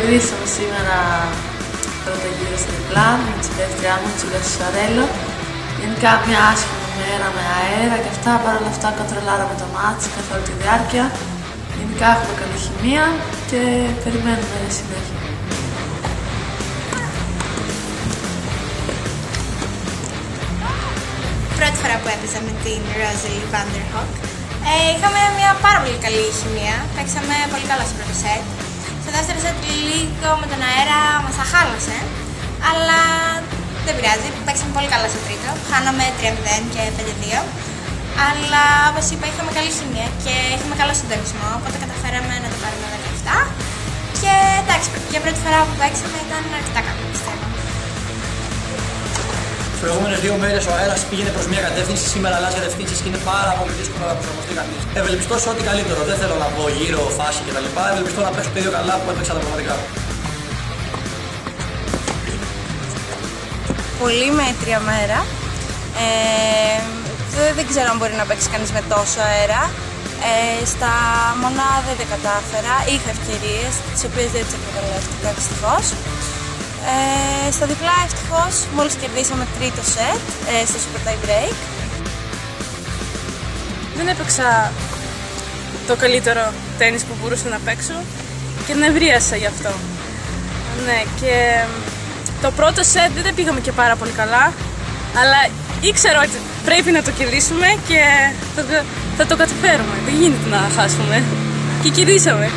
κερδίσαμε σήμερα πρώτο γύρο στο διπλά με τη συντεύτριά μου, τη Σαρέλο. Γενικά μια άσχημη μέρα με αέρα και αυτά, παρόλα αυτά κοντρολάραμε το μάτς καθ' όλη τη διάρκεια. Γενικά έχουμε καλή χημεία και περιμένουμε συνέχεια. Πρώτη φορά που έπαιζα με την Rosalie Vanderhoek, είχαμε μια πάρα πολύ καλή χημεία. Παίξαμε πολύ καλά στο πρώτο σετ. Στο δεύτερο σετ λίγο με τον αέρα μας αχάλασε, αλλά δεν πειράζει. Παίξαμε πολύ καλά στο τρίτο. Χάναμε 3-0 και 5-2. Αλλά όπως είπα, είχαμε καλή χημεία και είχαμε καλό συντονισμό, οπότε καταφέραμε να το πάρουμε 17. Και εντάξει, για πρώτη φορά που παίξαμε ήταν αρκετά καλό, πιστεύω. Τις προηγούμενες 2 μέρες ο αέρας πήγαινε προς μια κατεύθυνση, σήμερα αλλάζει κατευθύνσεις και είναι πάρα πολύ δύσκολο να προσαρμοστεί κανείς. Ευελπιστώ σε ό,τι καλύτερο, δεν θέλω να πω γύρω, φάση κτλ. Ευελπιστώ να παίξω το ίδιο καλά που έπαιξα τα πραγματικά. Πολύ μέτρια μέρα. Δεν ξέρω αν μπορεί να παίξει κανείς με τόσο αέρα. Στα μονά δεν τα κατάφερα. Είχα ευκαιρίες, τις οποίες δεν τις εκμεταλλεύτηκα δυστυχώς. Στα διπλά ευτυχώς μόλις κερδίσαμε τρίτο σετ στο super tie break. Δεν έπαιξα το καλύτερο τένις που μπορούσα να παίξω και νευρίασα γι' αυτό. Ναι, και το πρώτο σετ δεν πήγαμε και πάρα πολύ καλά, αλλά ήξερα ότι πρέπει να το κερδίσουμε και θα το καταφέρουμε. Δεν γίνεται να χάσουμε. Και κερδίσαμε.